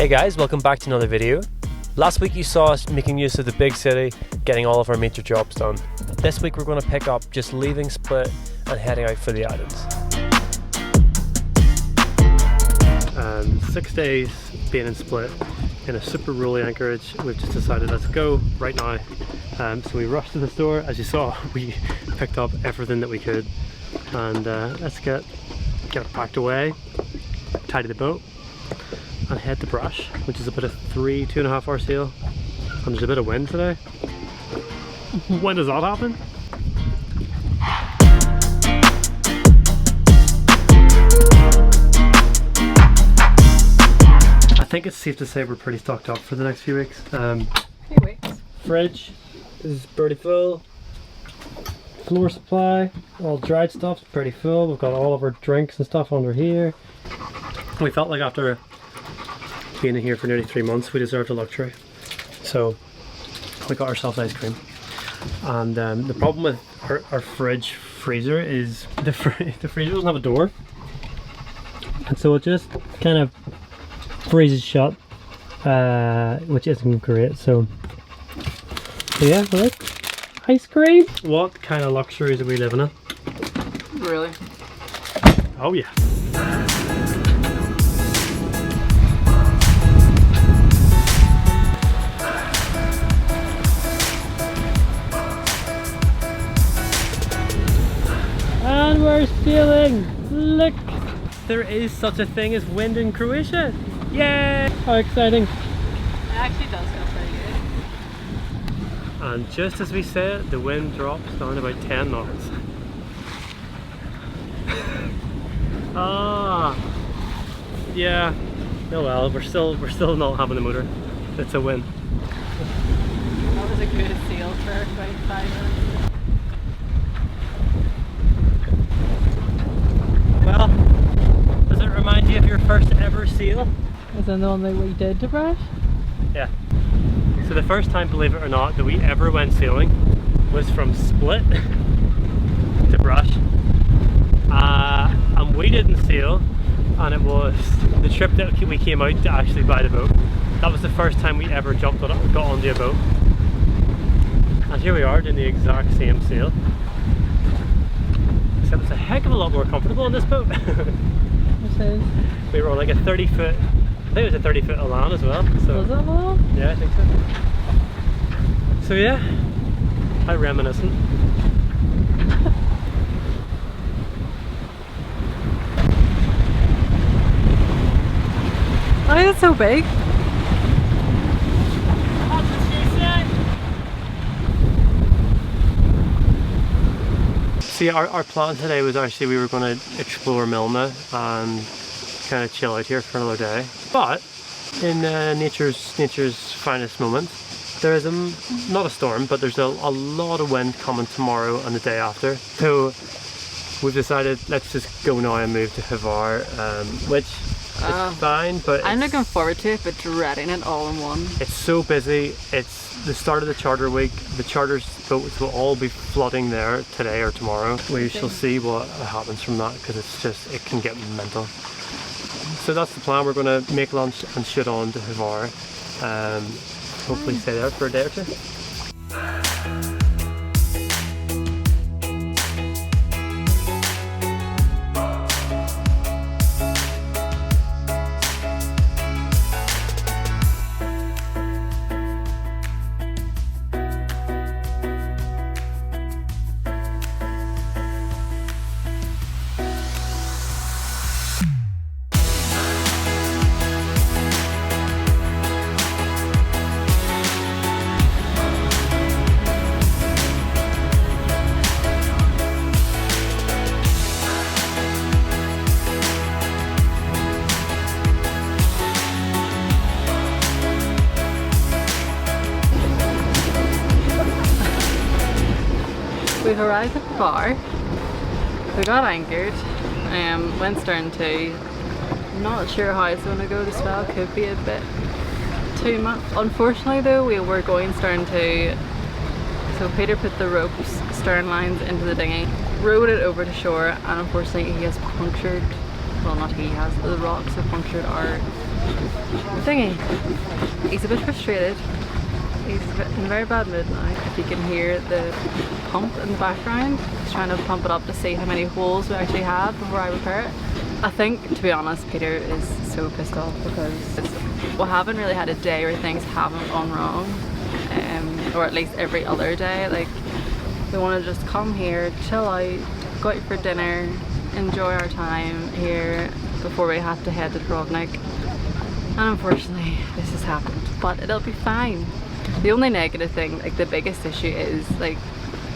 Hey guys, welcome back to another video. Last week you saw us making use of the big city, getting all of our major jobs done. This week we're going to pick up just leaving Split and heading out for the islands. 6 days being in Split in a super rolly anchorage. We've just decided let's go right now. So we rushed to the store. As you saw, we picked up everything that we could, and let's get it packed away, tidy the boat, and head to Brush, which is about a 2.5 hour sail, and there's a bit of wind today. When does that happen? I think it's safe to say we're pretty stocked up for the next few weeks. Fridge is pretty full. Floor supply, all dried stuff's pretty full. We've got all of our drinks and stuff under here. We felt like after being in here for nearly 3 months we deserved a luxury, so we got ourselves ice cream. And the problem with our freezer is the freezer doesn't have a door, and so it just kind of freezes shut, which isn't great. So yeah, look, ice cream. What kind of luxuries are we living in? Really? Oh yeah. And we're sailing! Look! There is such a thing as wind in Croatia! Yay! How exciting! It actually does feel pretty good. And just as we said, the wind drops down about 10 knots. Yeah. Oh well, we're still not having a motor. It's a win. That was a good sail for about 5 minutes. Well, does it remind you of your first ever sail? Is that the one that we did to Brush? Yeah. So the first time, believe it or not, that we ever went sailing was from Split to Brush. And we didn't sail, and it was the trip that we came out to actually buy the boat. That was the first time we ever got onto a boat. And here we are doing the exact same sail. Except it's a heck of a lot more comfortable on this boat. We were on like a 30 foot, I think it was a 30 foot Elan as well. So, was it Elan? Yeah, I think so. So yeah, how reminiscent. Oh, it's so big. That's what she said. See, our plan today was actually we were going to explore Milna and kind of chill out here for another day. But in nature's finest moments, there is not a storm, but there's a lot of wind coming tomorrow and the day after. So we've decided let's just go now and move to Hvar, which is fine, but I'm looking forward to it, but dreading it all in one. It's so busy. It's the start of the charter week. The charter boats will all be flooding there today or tomorrow. We shall see what happens from that, because it can get mental. So that's the plan. We're going to make lunch and shoot on to Hvar. Hopefully stay there for a day or two. We've arrived at Hvar. We got anchored, went stern to. Not sure how it's going to go. The swell could be a bit too much. Unfortunately though, we were going stern to, so Peter put the ropes, stern lines into the dinghy, rowed it over to shore, and unfortunately he has punctured well not he has, the rocks have punctured our dinghy. He's a bit frustrated. He's in a very bad mood now. If you can hear the pump in the background, he's trying to pump it up to see how many holes we actually have before I repair it. I think, to be honest, Peter is so pissed off because we haven't really had a day where things haven't gone wrong, or at least every other day. Like, we want to just come here, chill out, go out for dinner, enjoy our time here before we have to head to Dubrovnik. And unfortunately, this has happened, but it'll be fine. The only negative thing, like the biggest issue is, like,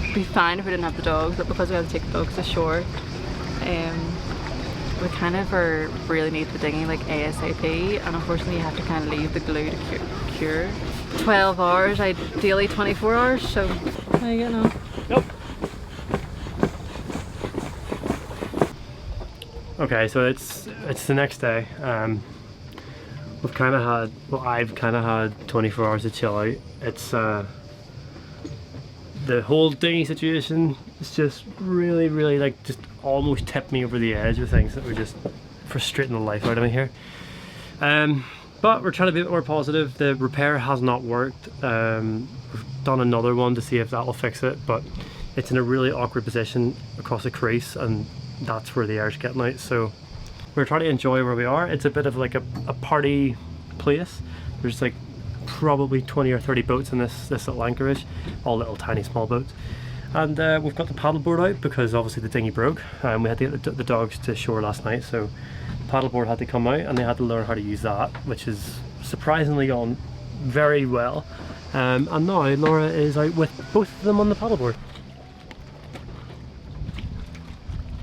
it'd be fine if we didn't have the dogs, but because we have to take the dogs to shore, we kind of really need the dinghy like ASAP, and unfortunately you have to kind of leave the glue to cure. 12 hours, ideally 24 hours, so how you getting on? Nope. Okay, so it's the next day. We've kind of had, well, I've kind of had 24 hours to chill out. It's the whole dinghy situation is just really like just almost tipped me over the edge with things that were just frustrating the life out of me here. But we're trying to be a bit more positive. The repair has not worked. We've done another one to see if that will fix it, but it's in a really awkward position across the crease, and that's where the air's getting out. So we're trying to enjoy where we are. It's a bit of like a party place. There's like probably 20 or 30 boats in this little anchorage, all little tiny small boats. And we've got the paddleboard out because obviously the dinghy broke, and we had to get the dogs to shore last night, so the paddleboard had to come out and they had to learn how to use that, which is surprisingly gone very well. And now Laura is out with both of them on the paddleboard.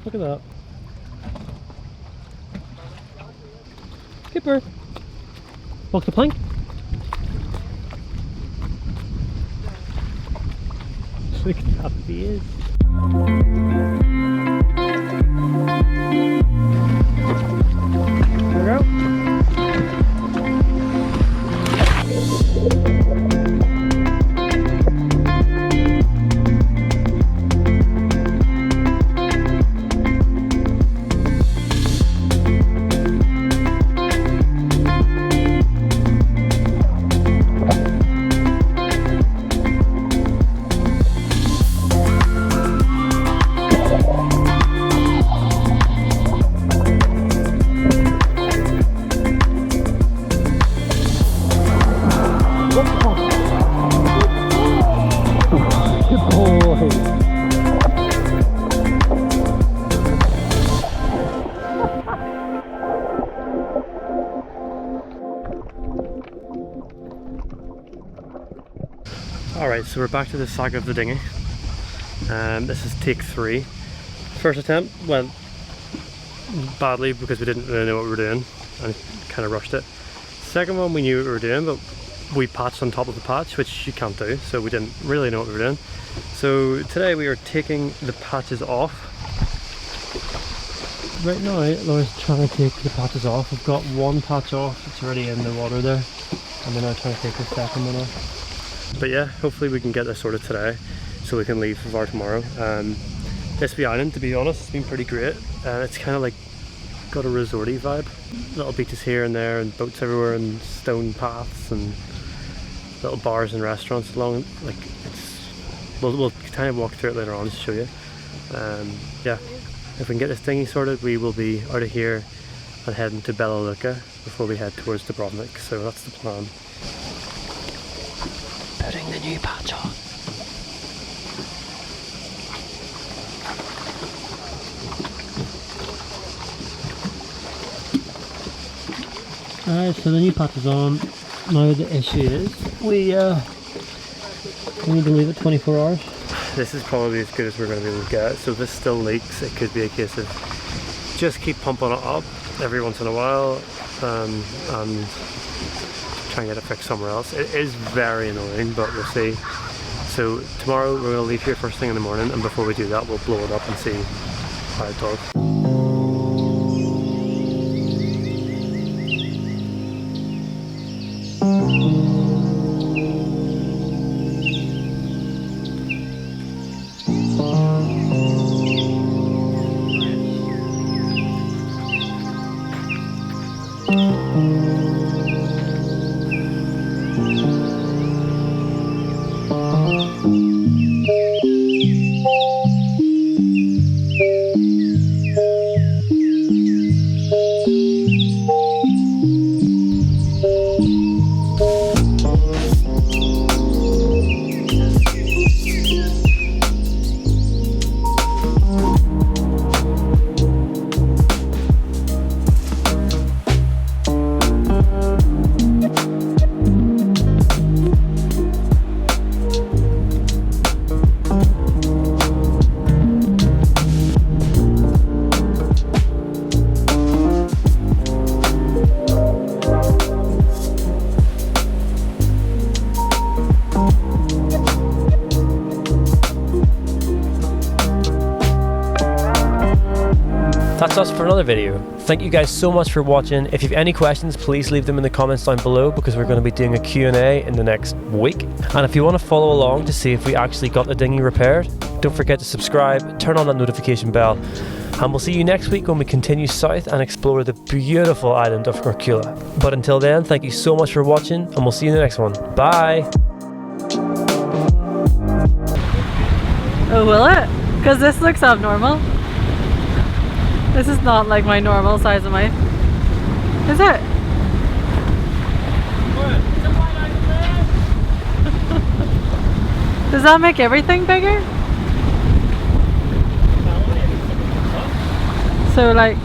Look at that. Skipper! Walk the plank. Look at that face. There we go. Alright, so we're back to the saga of the dinghy. This is take 3. First attempt went badly because we didn't really know what we were doing and kind of rushed it. Second one we knew what we were doing, but we patched on top of the patch, which you can't do, so we didn't really know what we were doing. So today we are taking the patches off. Right now Laura's trying to take the patches off. We've got one patch off, it's already in the water there, and we're now trying to take the second one off. But yeah, hopefully we can get this sorted today so we can leave for Hvar tomorrow. This island, to be honest, has been pretty great. It's kind of like got a resorty vibe. Little beaches here and there and boats everywhere and stone paths and little bars and restaurants along. Like we'll kind of walk through it later on to show you. Yeah, if we can get this dinghy sorted, we will be out of here and heading to Bela Luka before we head towards Dubrovnik. So that's the plan. Putting the new patch on. Alright, so the new patch is on. Now the issue is we need to leave it 24 hours. This is probably as good as we're going to be able to get. So if this still leaks, it could be a case of just keep pumping it up every once in a while and try and get it fixed somewhere else. It is very annoying, but we'll see. So tomorrow we're going to leave here first thing in the morning, and before we do that we'll blow it up and see how it does. That's us for another video. Thank you guys so much for watching. If you have any questions, please leave them in the comments down below, because we're going to be doing a Q&A in the next week. And if you want to follow along to see if we actually got the dinghy repaired, don't forget to subscribe, turn on that notification bell, and we'll see you next week when we continue south and explore the beautiful island of Croatia. But until then, thank you so much for watching, and we'll see you in the next one. Bye! Oh, will it? Because this looks abnormal. This is not like my normal size of my... Is it? Does that make everything bigger? So like...